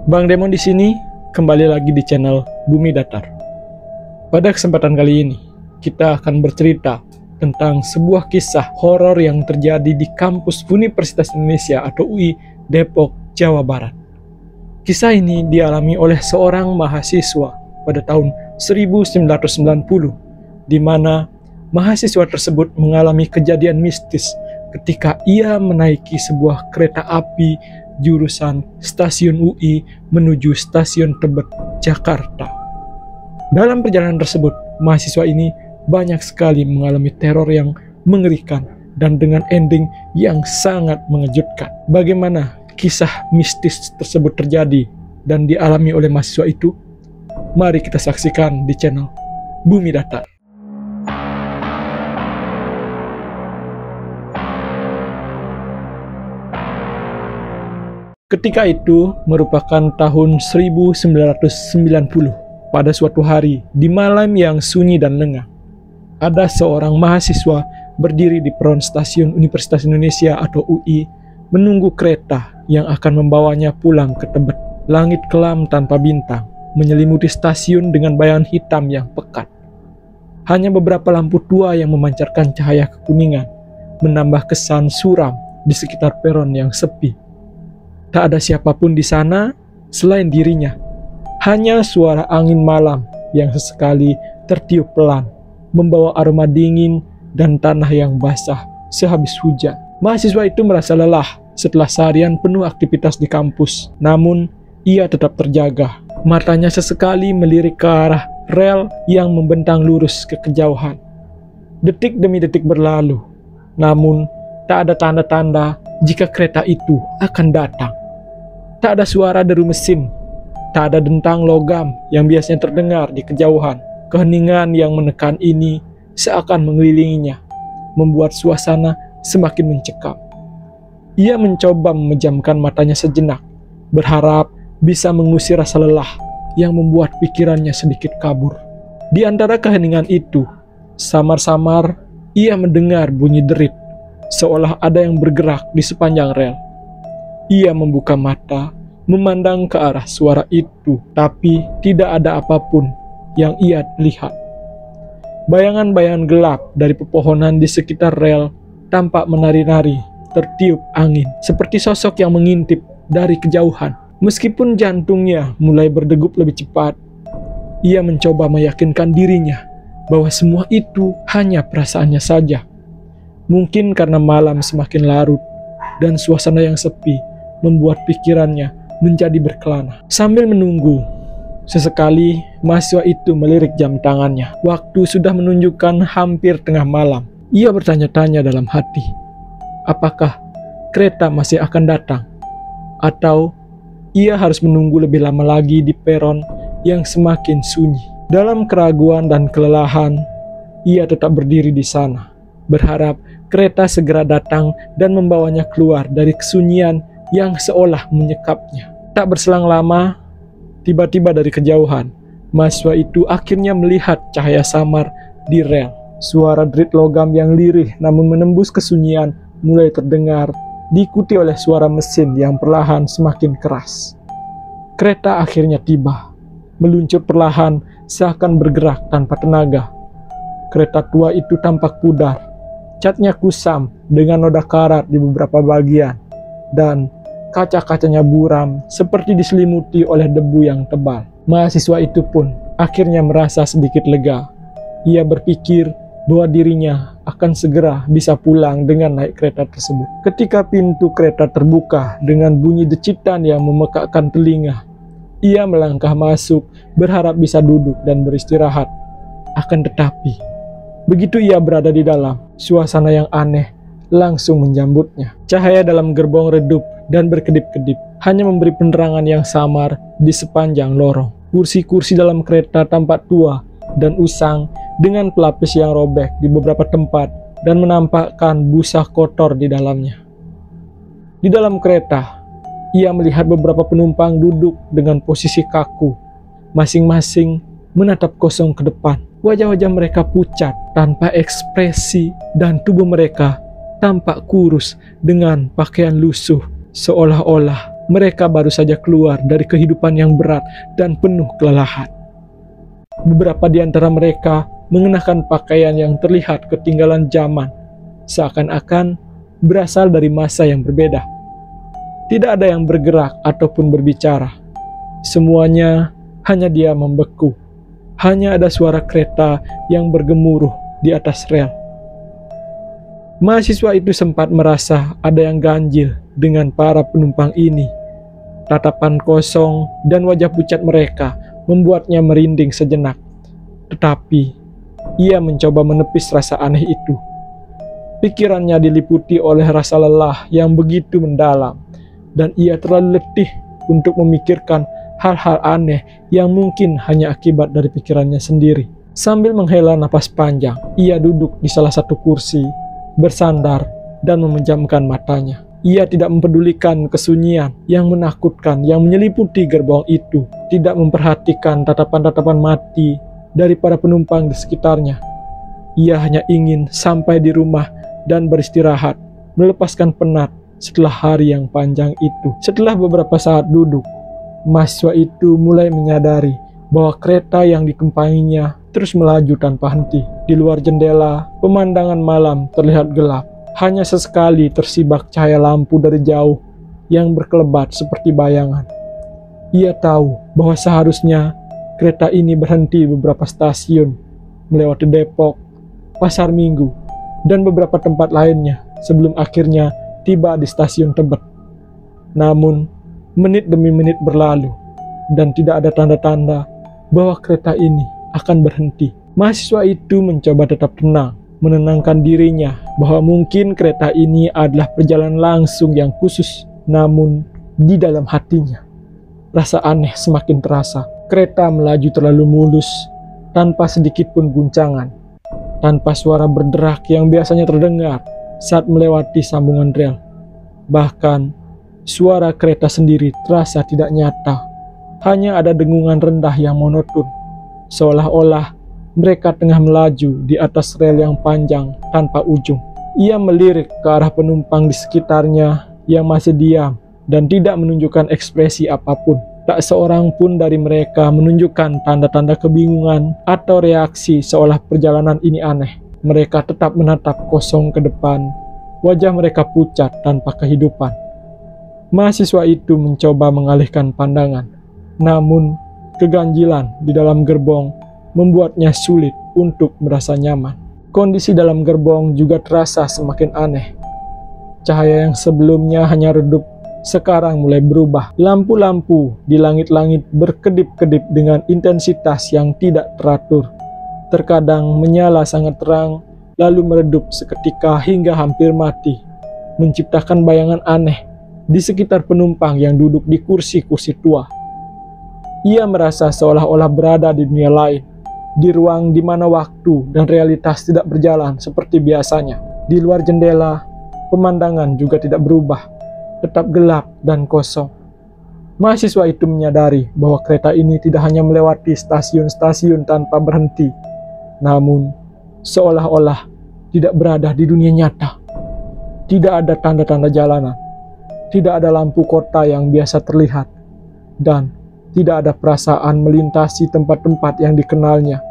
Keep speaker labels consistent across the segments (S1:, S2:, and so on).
S1: Bang Demon di sini kembali lagi di channel Bumi Datar. Pada kesempatan kali ini, kita akan bercerita tentang sebuah kisah horor yang terjadi di kampus Universitas Indonesia atau UI Depok, Jawa Barat. Kisah ini dialami oleh seorang mahasiswa pada tahun 1990, di mana mahasiswa tersebut mengalami kejadian mistis ketika ia menaiki sebuah kereta api jurusan stasiun UI menuju stasiun Tebet, Jakarta. Dalam perjalanan tersebut, mahasiswa ini banyak sekali mengalami teror yang mengerikan dan dengan ending yang sangat mengejutkan. Bagaimana kisah mistis tersebut terjadi dan dialami oleh mahasiswa itu? Mari kita saksikan di channel Bumi Datar. Ketika itu merupakan tahun 1990, pada suatu hari di malam yang sunyi dan lengang, ada seorang mahasiswa berdiri di peron stasiun Universitas Indonesia atau UI menunggu kereta yang akan membawanya pulang ke Tebet. Langit kelam tanpa bintang menyelimuti stasiun dengan bayangan hitam yang pekat. Hanya beberapa lampu tua yang memancarkan cahaya kekuningan menambah kesan suram di sekitar peron yang sepi. Tak ada siapapun di sana selain dirinya. Hanya suara angin malam yang sesekali tertiup pelan, membawa aroma dingin dan tanah yang basah sehabis hujan. Mahasiswa itu merasa lelah setelah seharian penuh aktivitas di kampus. Namun, ia tetap terjaga. Matanya sesekali melirik ke arah rel yang membentang lurus ke kejauhan. Detik demi detik berlalu, namun tak ada tanda-tanda jika kereta itu akan datang. Tak ada suara deru mesin, tak ada dentang logam yang biasanya terdengar di kejauhan. Keheningan yang menekan ini seakan mengelilinginya, membuat suasana semakin mencekam. Ia mencoba memejamkan matanya sejenak, berharap bisa mengusir rasa lelah yang membuat pikirannya sedikit kabur. Di antara keheningan itu, samar-samar ia mendengar bunyi derit, seolah ada yang bergerak di sepanjang rel. Ia membuka mata, memandang ke arah suara itu, tapi tidak ada apapun yang ia lihat. Bayangan-bayangan gelap dari pepohonan di sekitar rel tampak menari-nari, tertiup angin, seperti sosok yang mengintip dari kejauhan. Meskipun jantungnya mulai berdegup lebih cepat, ia mencoba meyakinkan dirinya bahwa semua itu hanya perasaannya saja. Mungkin karena malam semakin larut dan suasana yang sepi membuat pikirannya menjadi berkelana. Sambil menunggu, sesekali mahasiswa itu melirik jam tangannya. Waktu sudah menunjukkan hampir tengah malam. Ia bertanya-tanya dalam hati, apakah kereta masih akan datang? Atau ia harus menunggu lebih lama lagi di peron yang semakin sunyi? Dalam keraguan dan kelelahan, ia tetap berdiri di sana, berharap kereta segera datang dan membawanya keluar dari kesunyian yang seolah menyekapnya. Tak berselang lama, tiba-tiba dari kejauhan, mahasiswa itu akhirnya melihat cahaya samar di rel. Suara derit logam yang lirih namun menembus kesunyian mulai terdengar, diikuti oleh suara mesin yang perlahan semakin keras. Kereta akhirnya tiba, meluncur perlahan seakan bergerak tanpa tenaga. Kereta tua itu tampak pudar, catnya kusam dengan noda karat di beberapa bagian, dan kaca-kacanya buram seperti diselimuti oleh debu yang tebal. Mahasiswa itu pun akhirnya merasa sedikit lega. Ia berpikir bahwa dirinya akan segera bisa pulang dengan naik kereta tersebut. Ketika pintu kereta terbuka dengan bunyi decitan yang memekakkan telinga, ia melangkah masuk berharap bisa duduk dan beristirahat. Akan tetapi, begitu ia berada di dalam, suasana yang aneh langsung menjambutnya. Cahaya dalam gerbong redup dan berkedip-kedip, hanya memberi penerangan yang samar di sepanjang lorong. Kursi-kursi dalam kereta tampak tua dan usang dengan pelapis yang robek di beberapa tempat dan menampakkan busa kotor di dalamnya. Di dalam kereta, ia melihat beberapa penumpang duduk dengan posisi kaku, masing-masing menatap kosong ke depan. Wajah-wajah mereka pucat, tanpa ekspresi, dan tubuh mereka tampak kurus dengan pakaian lusuh, seolah-olah Mereka baru saja keluar dari kehidupan yang berat dan penuh kelelahan. Beberapa di antara mereka mengenakan pakaian yang terlihat ketinggalan zaman, seakan-akan berasal dari masa yang berbeda. Tidak ada yang bergerak ataupun berbicara. Semuanya hanya diam membeku. Hanya ada suara kereta yang bergemuruh di atas rel. Mahasiswa itu sempat merasa ada yang ganjil dengan para penumpang ini. Tatapan kosong dan wajah pucat mereka membuatnya merinding sejenak. Tetapi ia mencoba menepis rasa aneh itu. Pikirannya diliputi oleh rasa lelah yang begitu mendalam, dan ia terlalu letih untuk memikirkan hal-hal aneh yang mungkin hanya akibat dari pikirannya sendiri. Sambil menghela napas panjang, ia duduk di salah satu kursi, bersandar, dan memejamkan matanya. Ia tidak mempedulikan kesunyian yang menakutkan yang menyeliputi gerbong itu, tidak memperhatikan tatapan-tatapan mati dari para penumpang di sekitarnya. Ia hanya ingin sampai di rumah dan beristirahat, melepaskan penat setelah hari yang panjang itu. Setelah beberapa saat duduk, mahasiswa itu mulai menyadari bahwa kereta yang ditumpanginya terus melaju tanpa henti. Di luar jendela, pemandangan malam terlihat gelap. Hanya sesekali tersibak cahaya lampu dari jauh yang berkelebat seperti bayangan. Ia tahu bahwa seharusnya kereta ini berhenti beberapa stasiun, melewati Depok, Pasar Minggu, dan beberapa tempat lainnya sebelum akhirnya tiba di stasiun Tebet. Namun, menit demi menit berlalu, dan tidak ada tanda-tanda bahwa kereta ini akan berhenti. Mahasiswa itu mencoba tetap tenang, menenangkan dirinya bahwa mungkin kereta ini adalah perjalanan langsung yang khusus. Namun, di dalam hatinya, rasa aneh semakin terasa. Kereta melaju terlalu mulus, tanpa sedikit pun guncangan, tanpa suara berderak yang biasanya terdengar saat melewati sambungan rel. Bahkan, suara kereta sendiri terasa tidak nyata. Hanya ada dengungan rendah yang monoton, seolah-olah mereka tengah melaju di atas rel yang panjang tanpa ujung. Ia melirik ke arah penumpang di sekitarnya yang masih diam dan tidak menunjukkan ekspresi apapun. Tak seorang pun dari mereka menunjukkan tanda-tanda kebingungan atau reaksi seolah perjalanan ini aneh. Mereka tetap menatap kosong ke depan. Wajah mereka pucat tanpa kehidupan. Mahasiswa itu mencoba mengalihkan pandangan. Namun, keganjilan di dalam gerbong membuatnya sulit untuk merasa nyaman. Kondisi dalam gerbong juga terasa semakin aneh. Cahaya yang sebelumnya hanya redup, sekarang mulai berubah. Lampu-lampu di langit-langit berkedip-kedip dengan intensitas yang tidak teratur. Terkadang menyala sangat terang, lalu meredup seketika hingga hampir mati, menciptakan bayangan aneh di sekitar penumpang yang duduk di kursi-kursi tua. Ia merasa seolah-olah berada di dunia lain, di ruang di mana waktu dan realitas tidak berjalan seperti biasanya. Di luar jendela, pemandangan juga tidak berubah, tetap gelap dan kosong. Mahasiswa itu menyadari bahwa kereta ini tidak hanya melewati stasiun-stasiun tanpa berhenti, namun seolah-olah tidak berada di dunia nyata. Tidak ada tanda-tanda jalanan, tidak ada lampu kota yang biasa terlihat, dan tidak ada perasaan melintasi tempat-tempat yang dikenalnya.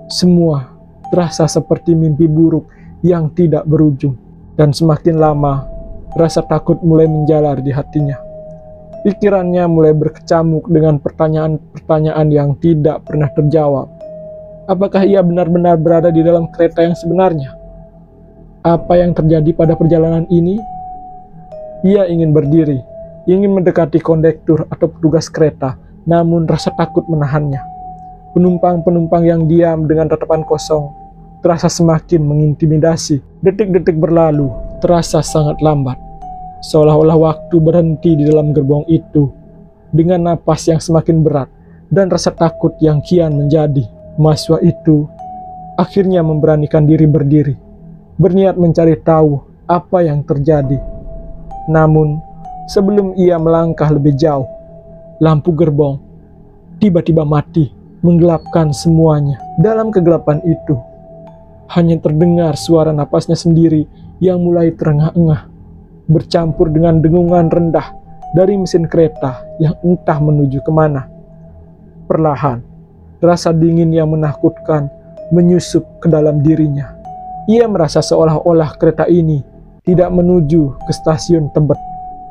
S1: Semua terasa seperti mimpi buruk yang tidak berujung. Dan semakin lama, rasa takut mulai menjalar di hatinya. Pikirannya mulai berkecamuk dengan pertanyaan-pertanyaan yang tidak pernah terjawab. Apakah ia benar-benar berada di dalam kereta yang sebenarnya? Apa yang terjadi pada perjalanan ini? Ia ingin berdiri, ingin mendekati kondektur atau petugas kereta, namun rasa takut menahannya. Penumpang-penumpang yang diam dengan tatapan kosong terasa semakin mengintimidasi. Detik-detik berlalu, terasa sangat lambat. Seolah-olah waktu berhenti di dalam gerbong itu. Dengan napas yang semakin berat dan rasa takut yang kian menjadi, mahasiswa itu akhirnya memberanikan diri berdiri, berniat mencari tahu apa yang terjadi. Namun, sebelum ia melangkah lebih jauh, lampu gerbong tiba-tiba mati, menggelapkan semuanya. Dalam kegelapan itu, hanya terdengar suara napasnya sendiri yang mulai terengah-engah, bercampur dengan dengungan rendah dari mesin kereta yang entah menuju kemana. Perlahan, rasa dingin yang menakutkan menyusup ke dalam dirinya. Ia merasa seolah-olah kereta ini tidak menuju ke stasiun Tebet,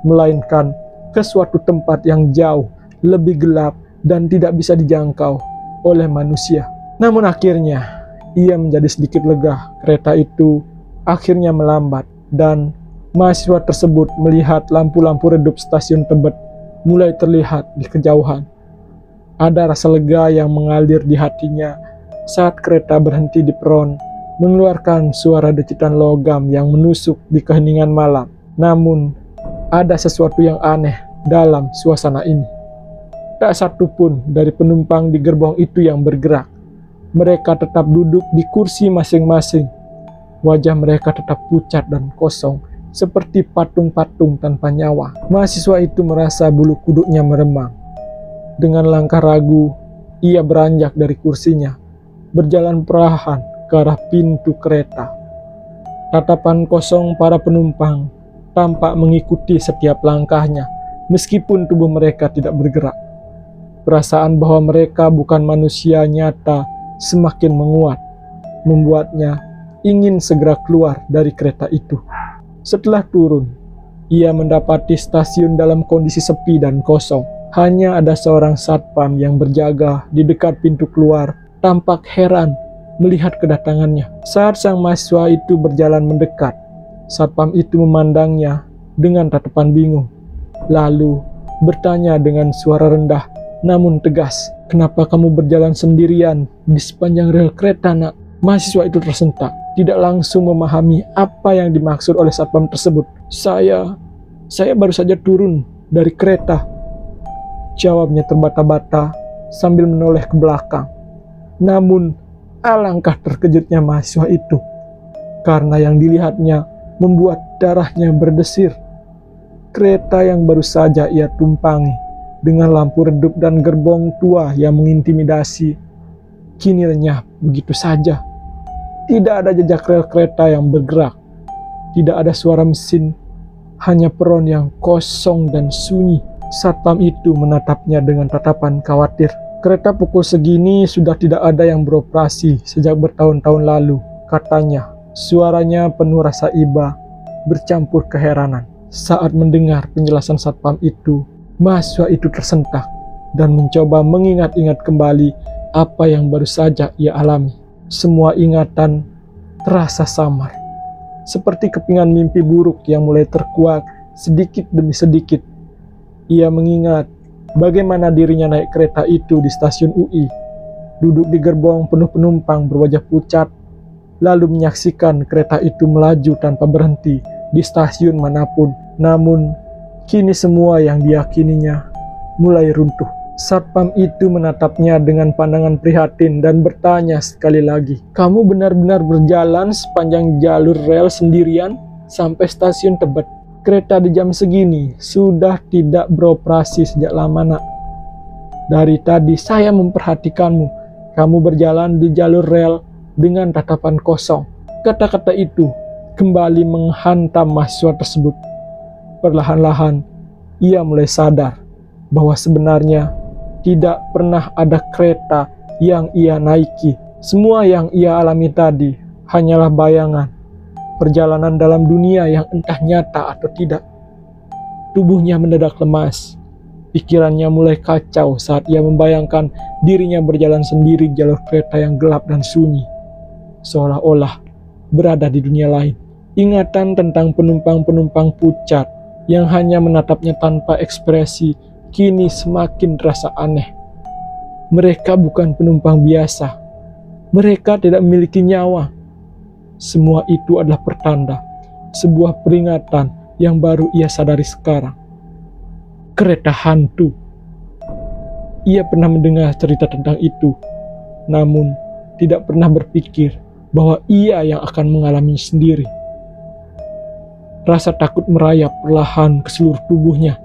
S1: melainkan ke suatu tempat yang jauh lebih gelap dan tidak bisa dijangkau oleh manusia. Namun akhirnya, ia menjadi sedikit lega. Kereta itu akhirnya melambat dan mahasiswa tersebut melihat lampu-lampu redup stasiun Tebet mulai terlihat di kejauhan. Ada rasa lega yang mengalir di hatinya saat kereta berhenti di peron, mengeluarkan suara decitan logam yang menusuk di keheningan malam. Namun, ada sesuatu yang aneh dalam suasana ini. Tak satu pun dari penumpang di gerbong itu yang bergerak. Mereka tetap duduk di kursi masing-masing. Wajah mereka tetap pucat dan kosong, seperti patung-patung tanpa nyawa. Mahasiswa itu merasa bulu kuduknya meremang. Dengan langkah ragu, ia beranjak dari kursinya, berjalan perlahan ke arah pintu kereta. Tatapan kosong para penumpang tampak mengikuti setiap langkahnya, meskipun tubuh mereka tidak bergerak. Perasaan bahwa mereka bukan manusia nyata semakin menguat, membuatnya ingin segera keluar dari kereta itu. Setelah turun, ia mendapati stasiun dalam kondisi sepi dan kosong. Hanya ada seorang satpam yang berjaga di dekat pintu keluar, tampak heran melihat kedatangannya. Saat sang mahasiswa itu berjalan mendekat, satpam itu memandangnya dengan tatapan bingung, lalu bertanya dengan suara rendah namun tegas, "Kenapa kamu berjalan sendirian di sepanjang rel kereta, nak?" Mahasiswa itu tersentak, tidak langsung memahami apa yang dimaksud oleh satpam tersebut. Saya baru saja turun dari kereta," jawabnya terbata-bata sambil menoleh ke belakang. Namun, alangkah terkejutnya mahasiswa itu, karena yang dilihatnya membuat darahnya berdesir. Kereta yang baru saja ia tumpangi, dengan lampu redup dan gerbong tua yang mengintimidasi, kini lenyap begitu saja. Tidak ada jejak rel kereta yang bergerak, tidak ada suara mesin, hanya peron yang kosong dan sunyi. Satpam itu menatapnya dengan tatapan khawatir. "Kereta pukul segini sudah tidak ada yang beroperasi sejak bertahun-tahun lalu," katanya. Suaranya penuh rasa iba, bercampur keheranan. Saat mendengar penjelasan satpam itu, mahasiswa itu tersentak dan mencoba mengingat-ingat kembali apa yang baru saja ia alami. Semua ingatan terasa samar, seperti kepingan mimpi buruk yang mulai terkuak sedikit demi sedikit. Ia mengingat bagaimana dirinya naik kereta itu di stasiun UI, duduk di gerbong penuh penumpang berwajah pucat, lalu menyaksikan kereta itu melaju tanpa berhenti di stasiun manapun. Namun, kini semua yang diyakininya mulai runtuh. Satpam itu menatapnya dengan pandangan prihatin dan bertanya sekali lagi, "Kamu benar-benar berjalan sepanjang jalur rel sendirian sampai stasiun Tebet? Kereta di jam segini sudah tidak beroperasi sejak lama, nak. Dari tadi saya memperhatikanmu. Kamu berjalan di jalur rel dengan tatapan kosong." Kata-kata itu kembali menghantam mahasiswa tersebut. Perlahan-lahan, ia mulai sadar bahwa sebenarnya tidak pernah ada kereta yang ia naiki. Semua yang ia alami tadi hanyalah bayangan, perjalanan dalam dunia yang entah nyata atau tidak. Tubuhnya mendadak lemas, pikirannya mulai kacau saat ia membayangkan dirinya berjalan sendiri di jalur kereta yang gelap dan sunyi, seolah-olah berada di dunia lain. Ingatan tentang penumpang-penumpang pucat yang hanya menatapnya tanpa ekspresi kini semakin terasa aneh. Mereka bukan penumpang biasa. Mereka tidak memiliki nyawa. Semua itu adalah pertanda, sebuah peringatan yang baru ia sadari sekarang. Kereta hantu. Ia pernah mendengar cerita tentang itu, namun tidak pernah berpikir bahwa ia yang akan mengalami sendiri. Rasa takut merayap perlahan ke seluruh tubuhnya.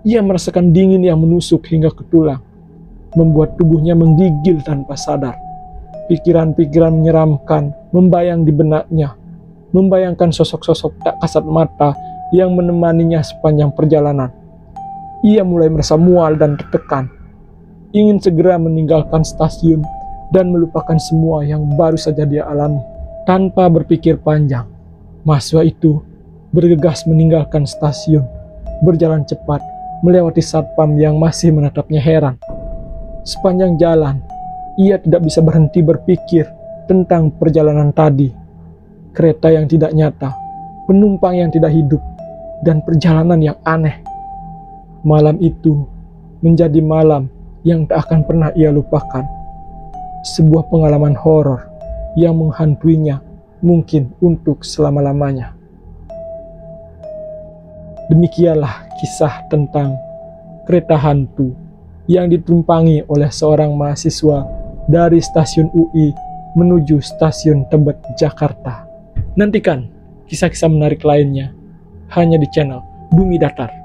S1: Ia merasakan dingin yang menusuk hingga ke tulang, membuat tubuhnya menggigil tanpa sadar. Pikiran-pikiran menyeramkan membayang di benaknya, membayangkan sosok-sosok tak kasat mata yang menemaninya sepanjang perjalanan. ia mulai merasa mual dan tertekan, ingin segera meninggalkan stasiun dan melupakan semua yang baru saja dia alami. Tanpa berpikir panjang, mahasiswa itu bergegas meninggalkan stasiun, berjalan cepat melewati satpam yang masih menatapnya heran. Sepanjang jalan, ia tidak bisa berhenti berpikir tentang perjalanan tadi. Kereta yang tidak nyata, penumpang yang tidak hidup, dan perjalanan yang aneh. Malam itu menjadi malam yang tak akan pernah ia lupakan. Sebuah pengalaman horor yang menghantuinya mungkin untuk selama-lamanya. Demikianlah kisah tentang kereta hantu yang ditumpangi oleh seorang mahasiswa dari stasiun UI menuju stasiun Tebet, Jakarta. Nantikan kisah-kisah menarik lainnya hanya di channel Bumi Datar.